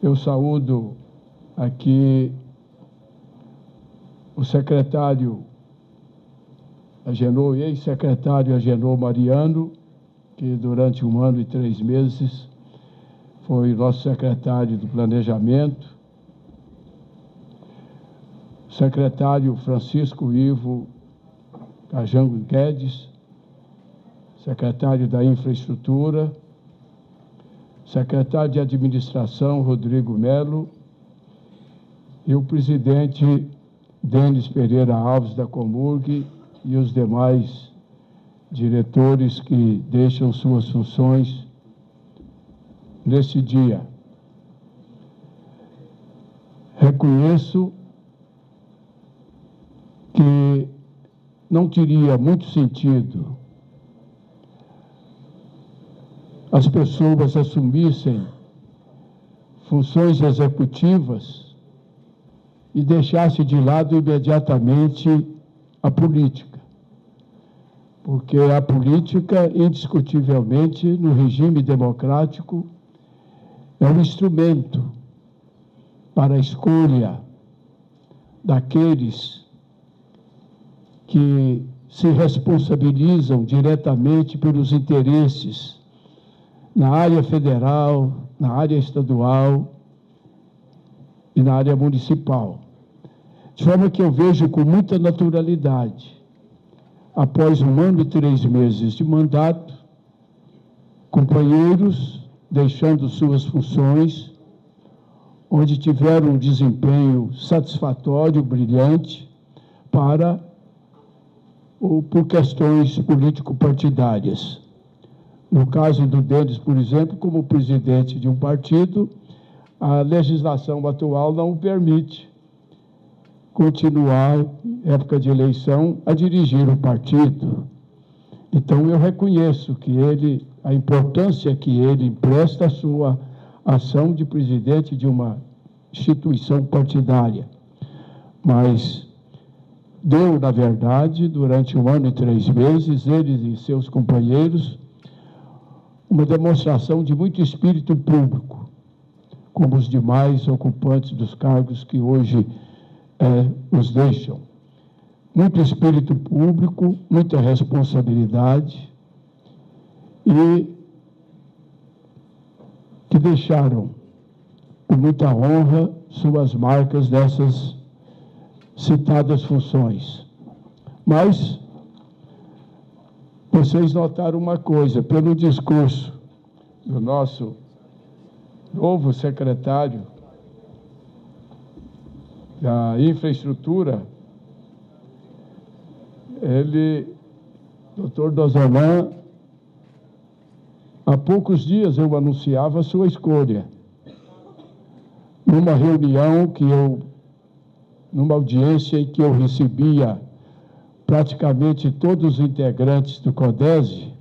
Eu saúdo aqui o secretário Agenor, ex-secretário Agenor Mariano, que durante 1 ano e 3 meses foi nosso secretário do Planejamento, secretário Francisco Ivo Cajango Guedes, secretário da Infraestrutura, secretário de Administração Rodrigo Melo e o presidente Denis Pereira Alves da Comurg e os demais diretores que deixam suas funções nesse dia. Reconheço que não teria muito sentido as pessoas assumissem funções executivas e deixassem de lado imediatamente a política. Porque a política, indiscutivelmente, no regime democrático, é um instrumento para a escolha daqueles que se responsabilizam diretamente pelos interesses na área federal, na área estadual e na área municipal. De forma que eu vejo com muita naturalidade, após 1 ano e 3 meses de mandato, companheiros deixando suas funções, onde tiveram um desempenho satisfatório, brilhante, por questões político-partidárias. No caso do Denis, por exemplo, como presidente de um partido, a legislação atual não o permite continuar, em época de eleição, a dirigir o partido. Então, eu reconheço que a importância que ele empresta à sua ação de presidente de uma instituição partidária. Mas deu, na verdade, durante 1 ano e 3 meses, eles e seus companheiros, uma demonstração de muito espírito público, como os demais ocupantes dos cargos que hoje os deixam. Muito espírito público, muita responsabilidade e que deixaram com muita honra suas marcas dessas citadas funções. Mas vocês notaram uma coisa, pelo discurso do nosso novo secretário da Infraestrutura, Dr. Dozonan, há poucos dias eu anunciava a sua escolha. Numa reunião numa audiência em que eu recebia praticamente todos os integrantes do CODESE,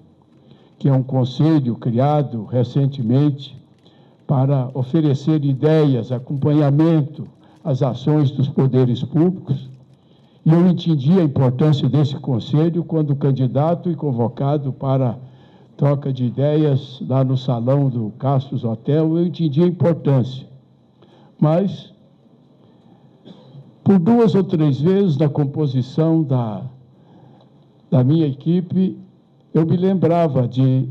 que é um conselho criado recentemente para oferecer ideias, acompanhamento às ações dos poderes públicos, e eu entendi a importância desse conselho quando candidato e convocado para troca de ideias lá no salão do Castros Hotel, eu entendi a importância. Mas, por 2 ou 3 vezes na composição da minha equipe, eu me lembrava de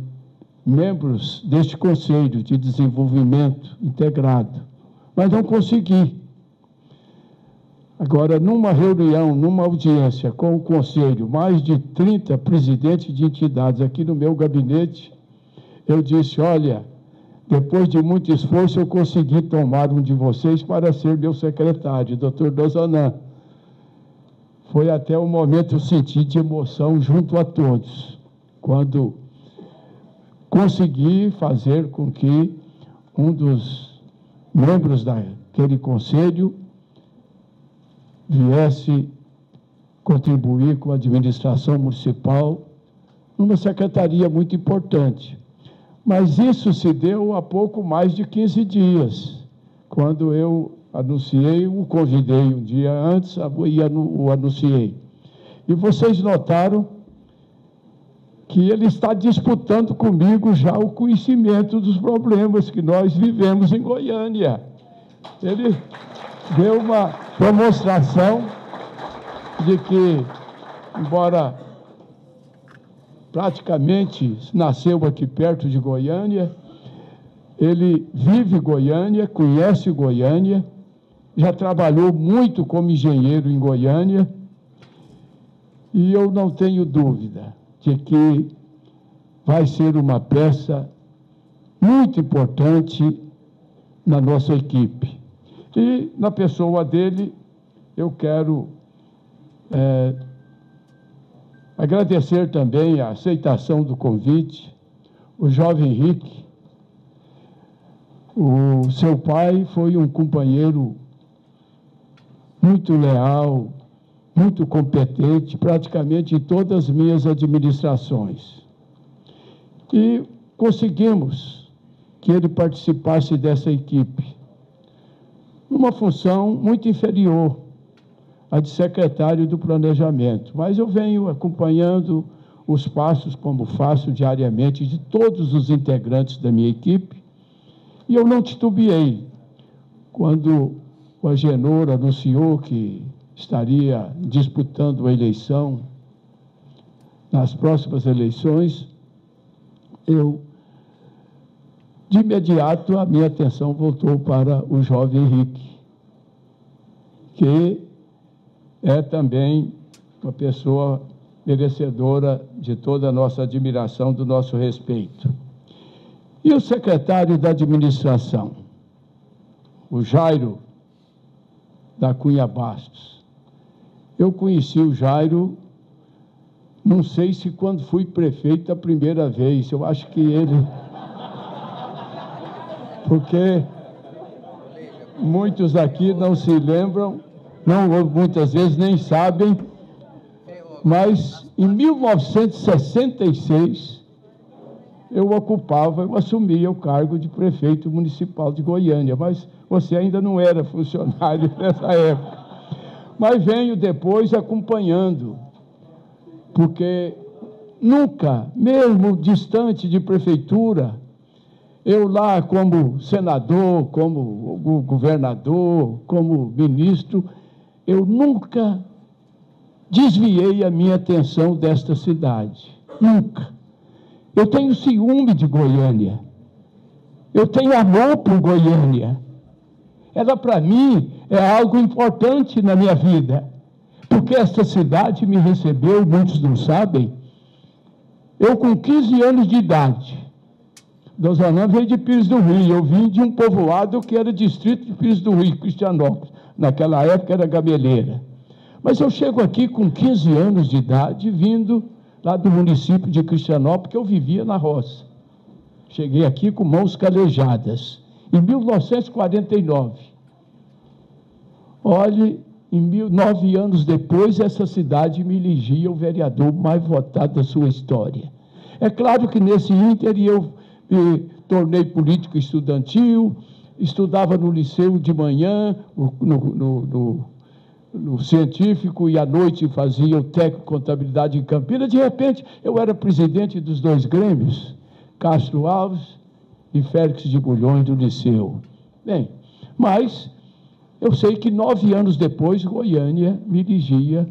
membros deste Conselho de Desenvolvimento Integrado, mas não consegui. Agora, numa reunião, numa audiência com o Conselho, mais de 30 presidentes de entidades aqui no meu gabinete, eu disse, olha, depois de muito esforço, eu consegui tomar um de vocês para ser meu secretário, Dr. Dozonan. Foi até o momento que eu senti de emoção junto a todos, quando consegui fazer com que um dos membros daquele conselho viesse contribuir com a administração municipal numa secretaria muito importante. Mas isso se deu há pouco mais de 15 dias, quando eu anunciei, o convidei um dia antes e o anunciei. E vocês notaram que ele está disputando comigo já o conhecimento dos problemas que nós vivemos em Goiânia. Ele deu uma demonstração de que, embora praticamente nasceu aqui perto de Goiânia, ele vive Goiânia, conhece Goiânia, já trabalhou muito como engenheiro em Goiânia, e eu não tenho dúvida de que vai ser uma peça muito importante na nossa equipe. E, na pessoa dele, eu quero agradecer também a aceitação do convite, o jovem Henrique. O seu pai foi um companheiro muito leal, muito competente, praticamente em todas as minhas administrações. E conseguimos que ele participasse dessa equipe, numa função muito inferior à de secretário do Planejamento. Mas eu venho acompanhando os passos, como faço diariamente, de todos os integrantes da minha equipe, e eu não titubeei quando o Agenor anunciou que estaria disputando a eleição, nas próximas eleições. De imediato, a minha atenção voltou para o jovem Henrique, que é também uma pessoa merecedora de toda a nossa admiração, do nosso respeito. E o secretário da administração, o Jairo da Cunha Bastos. Eu conheci o Jairo, não sei se quando fui prefeito a primeira vez, eu acho que ele... Porque muitos aqui não se lembram, muitas vezes nem sabem, mas em 1966 eu assumia o cargo de prefeito municipal de Goiânia, mas você ainda não era funcionário nessa época. Mas venho depois acompanhando, porque nunca, mesmo distante de prefeitura, eu lá como senador, como governador, como ministro, eu nunca desviei a minha atenção desta cidade. Nunca. Eu tenho ciúme de Goiânia. Eu tenho amor por Goiânia. Ela, para mim, é algo importante na minha vida, porque esta cidade me recebeu, muitos não sabem, eu com 15 anos de idade. Dom Zanã veio de Pires do Rio, eu vim de um povoado que era distrito de Pires do Rio, Cristianópolis. Naquela época era Gameleira. Mas eu chego aqui com 15 anos de idade, vindo lá do município de Cristianópolis, que eu vivia na roça. Cheguei aqui com mãos calejadas, em 1949. Olhe, 9 anos depois, essa cidade me elegia o vereador mais votado da sua história. É claro que nesse ínter eu me tornei político estudantil, estudava no liceu de manhã, no científico, e à noite fazia o técnico de contabilidade em Campinas. De repente, eu era presidente dos 2 grêmios, Castro Alves e Félix de Bulhões, do liceu. Bem, mas eu sei que 9 anos depois, Goiânia me elegia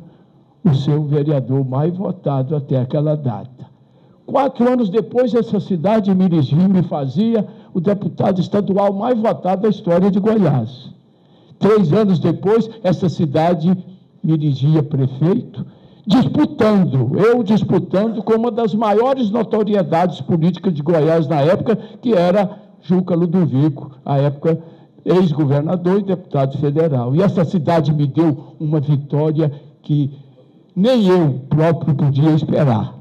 o seu vereador mais votado até aquela data. 4 anos depois, essa cidade me elegia, me fazia o deputado estadual mais votado da história de Goiás. 3 anos depois, essa cidade me elegia prefeito, disputando com uma das maiores notoriedades políticas de Goiás na época, que era Juca Ludovico, à época ex-governador e deputado federal. E essa cidade me deu uma vitória que nem eu próprio podia esperar.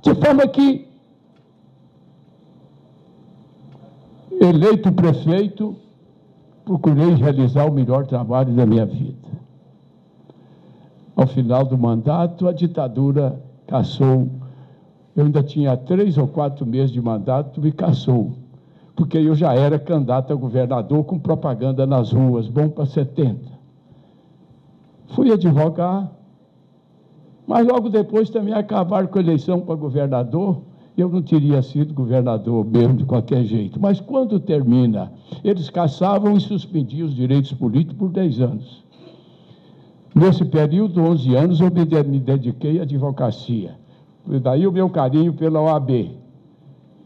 De forma que, eleito prefeito, procurei realizar o melhor trabalho da minha vida. Ao final do mandato, a ditadura cassou. Eu ainda tinha 3 ou 4 meses de mandato e cassou, porque eu já era candidato a governador com propaganda nas ruas, bom para 70. Fui advogar, mas logo depois também acabaram com a eleição para governador eu não teria sido governador mesmo de qualquer jeito. Mas quando termina, eles cassavam e suspendiam os direitos políticos por 10 anos. Nesse período, 11 anos, eu me dediquei à advocacia. Daí o meu carinho pela OAB.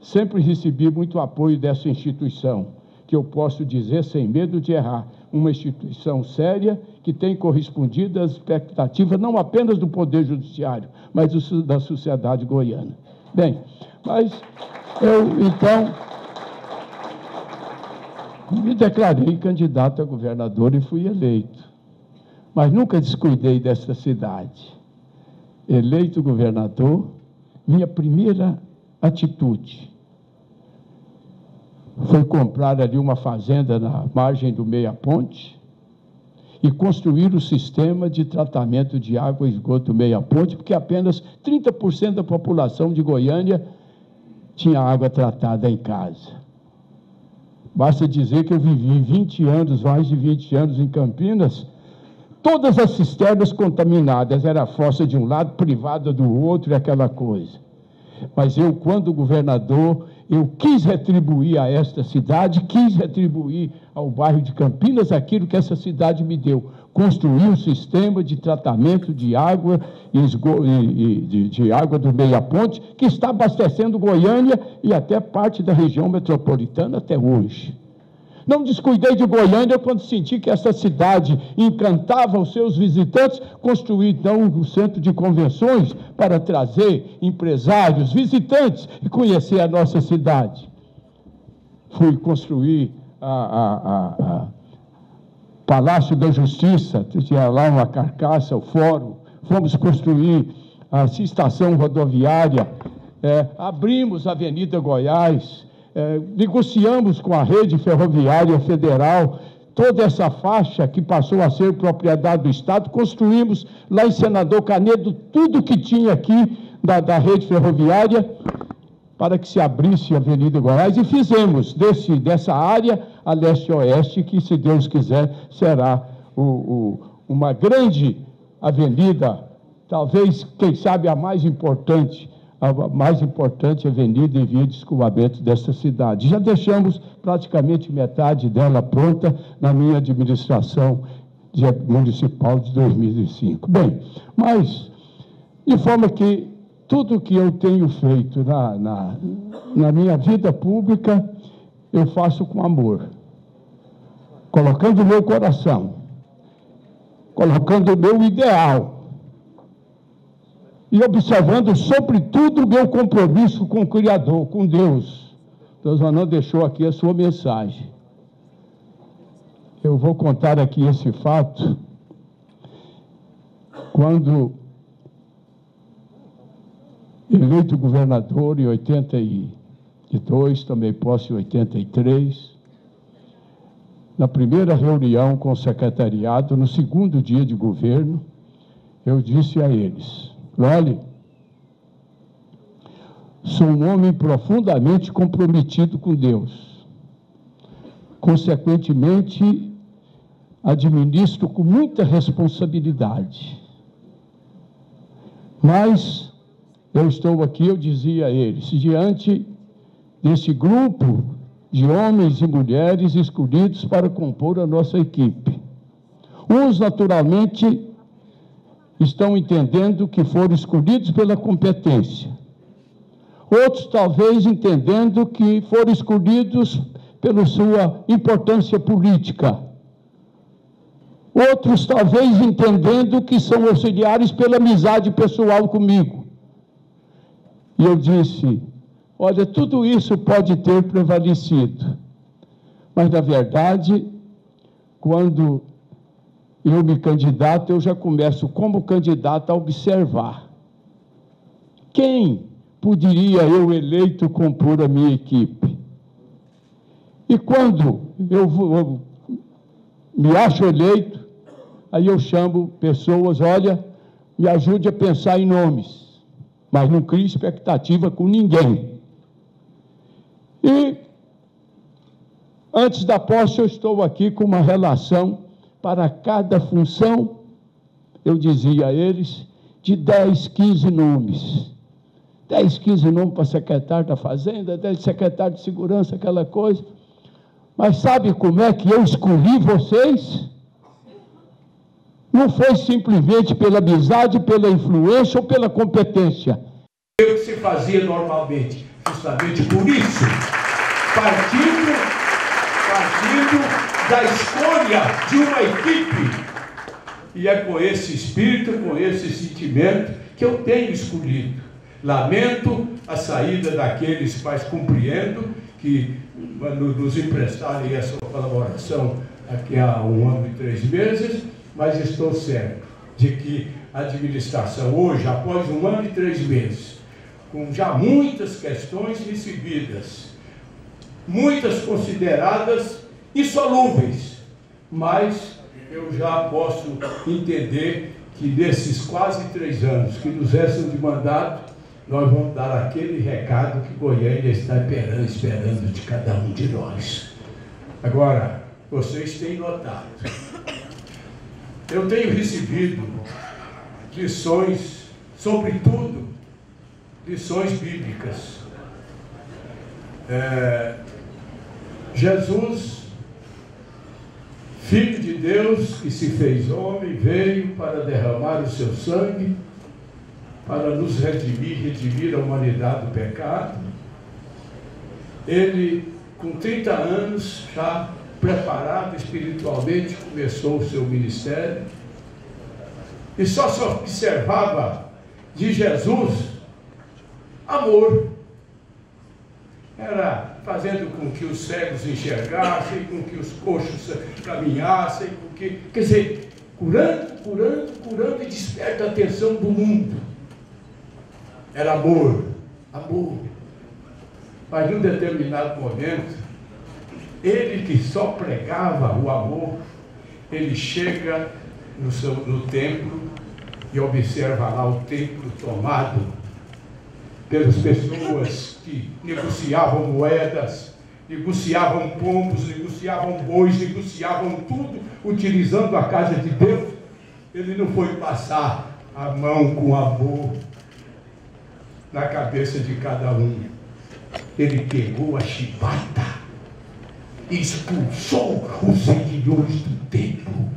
Sempre recebi muito apoio dessa instituição, que eu posso dizer, sem medo de errar, uma instituição séria que tem correspondido às expectativas não apenas do Poder Judiciário, mas da sociedade goiana. Bem, mas eu, então, me declarei candidato a governador e fui eleito. Mas nunca descuidei desta cidade. Eleito governador, minha primeira atitude foi comprar ali uma fazenda na margem do Meia Ponte e construir o sistema de tratamento de água e esgoto Meia Ponte, porque apenas 30% da população de Goiânia tinha água tratada em casa. Basta dizer que eu vivi 20 anos, mais de 20 anos em Campinas, todas as cisternas contaminadas, era a fossa de um lado, privada do outro e aquela coisa. Mas eu, quando governador, eu quis retribuir a esta cidade, quis retribuir ao bairro de Campinas aquilo que essa cidade me deu. Construir um sistema de tratamento de água de água do Meia Ponte, que está abastecendo Goiânia e até parte da região metropolitana até hoje. Não descuidei de Goiânia quando senti que essa cidade encantava os seus visitantes, construí então um centro de convenções para trazer empresários, visitantes e conhecer a nossa cidade. Fui construir Palácio da Justiça, tinha lá uma carcaça, o fórum, fomos construir a estação rodoviária, abrimos a Avenida Goiás, negociamos com a rede ferroviária federal, toda essa faixa que passou a ser propriedade do Estado, construímos lá em Senador Canedo tudo que tinha aqui da rede ferroviária para que se abrisse a Avenida Goiás e fizemos dessa área a leste-oeste, que, se Deus quiser, será uma grande avenida, talvez, quem sabe, a mais importante avenida em via de escoamento desta cidade. Já deixamos praticamente metade dela pronta na minha administração municipal de 2005. Bem, mas, de forma que tudo que eu tenho feito na minha vida pública, eu faço com amor, colocando o meu coração, colocando o meu ideal, e observando, sobretudo, o meu compromisso com o Criador, com Deus. Deus não deixou aqui a sua mensagem. Eu vou contar aqui esse fato. Quando eleito governador em 82, tomei posse em 83, na primeira reunião com o secretariado, no segundo dia de governo, eu disse a eles: olhe, sou um homem profundamente comprometido com Deus. Consequentemente, administro com muita responsabilidade. Mas eu estou aqui, eu dizia a eles, diante desse grupo de homens e mulheres escolhidos para compor a nossa equipe. Uns, naturalmente, estão entendendo que foram escolhidos pela competência. Outros, talvez, entendendo que foram escolhidos pela sua importância política. Outros, talvez, entendendo que são auxiliares pela amizade pessoal comigo. E eu disse: olha, tudo isso pode ter prevalecido, mas, na verdade, quando eu me candidato, eu já começo, como candidato, a observar quem poderia eu, eleito, compor a minha equipe. E quando eu me acho eleito, aí eu chamo pessoas: olha, me ajude a pensar em nomes, mas não crie expectativa com ninguém. E, antes da posse, eu estou aqui com uma relação para cada função, eu dizia a eles, de 10, 15 nomes. 10, 15 nomes para secretário da Fazenda, 10 secretário de Segurança, aquela coisa. Mas sabe como é que eu escolhi vocês? Não foi simplesmente pela amizade, pela influência ou pela competência. O que se fazia normalmente, justamente por isso, partindo da escolha de uma equipe. E é com esse espírito, com esse sentimento que eu tenho escolhido. Lamento a saída daqueles, mas compreendo que nos emprestarem essa colaboração aqui há 1 ano e 3 meses, mas estou certo de que a administração hoje, após 1 ano e 3 meses, com já muitas questões recebidas, muitas consideradas insolúveis, mas eu já posso entender que nesses quase 3 anos que nos restam de mandato, nós vamos dar aquele recado que Goiânia está esperando de cada um de nós. Agora, vocês têm notado, eu tenho recebido lições, sobretudo, lições bíblicas. Jesus, Filho de Deus, que se fez homem, veio para derramar o seu sangue, para nos redimir a humanidade do pecado. Ele, com 30 anos, já preparado espiritualmente, começou o seu ministério. E só se observava de Jesus amor. Era fazendo com que os cegos enxergassem, com que os coxos caminhassem, com que, quer dizer, curando e desperta a atenção do mundo. Era amor. Mas num determinado momento, ele que só pregava o amor, ele chega no templo e observa lá o templo tomado pelas pessoas que negociavam moedas, negociavam pombos, negociavam bois, negociavam tudo, utilizando a casa de Deus. Ele não foi passar a mão com amor na cabeça de cada um. Ele pegou a chibata e expulsou os seguidores do templo,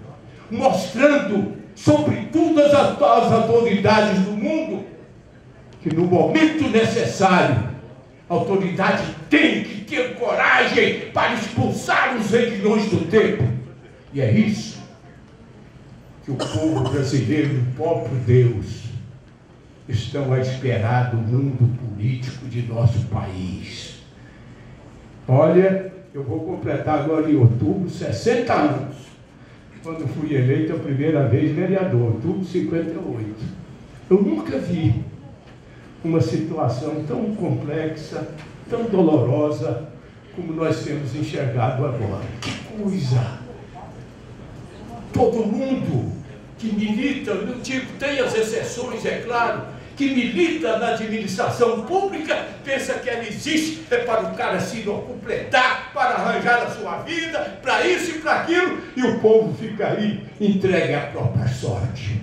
mostrando sobre todas as autoridades do mundo que no momento necessário a autoridade tem que ter coragem para expulsar os seguidores do templo. E é isso que o povo brasileiro e o próprio Deus estão a esperar do mundo político de nosso país. Olha, eu vou completar agora em outubro 60 anos, quando fui eleito a primeira vez vereador, outubro de 58. Eu nunca vi uma situação tão complexa, tão dolorosa, como nós temos enxergado agora. Que coisa! Todo mundo que milita, não digo, tem as exceções, é claro, que milita na administração pública, pensa que ela existe para o cara se completar, para arranjar a sua vida, para isso e para aquilo, e o povo fica aí entregue à própria sorte.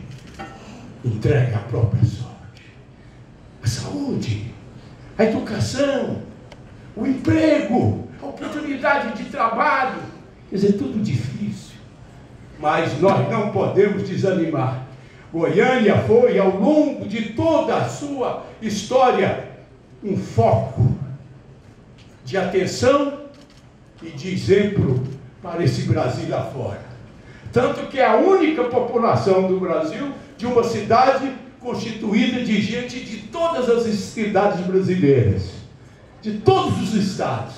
Entregue à própria sorte. A saúde, a educação, o emprego, a oportunidade de trabalho, quer dizer, tudo difícil. Mas nós não podemos desanimar. Goiânia foi, ao longo de toda a sua história, um foco de atenção e de exemplo para esse Brasil lá fora. Tanto que é a única população do Brasil de uma cidade constituída de gente de todas as cidades brasileiras, de todos os estados.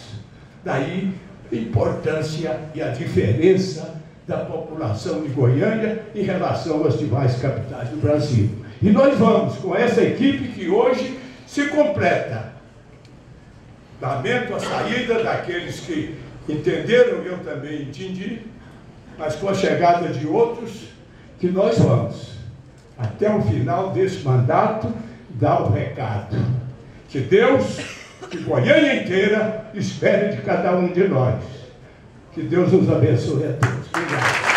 Daí a importância e a diferença da população de Goiânia em relação às demais capitais do Brasil. E nós vamos com essa equipe que hoje se completa. Lamento a saída daqueles que entenderam, eu também entendi, mas com a chegada de outros, que nós vamos, até o final desse mandato, dar o recado. Que Deus, que Goiânia inteira, espere de cada um de nós. Que Deus nos abençoe a todos. Obrigado.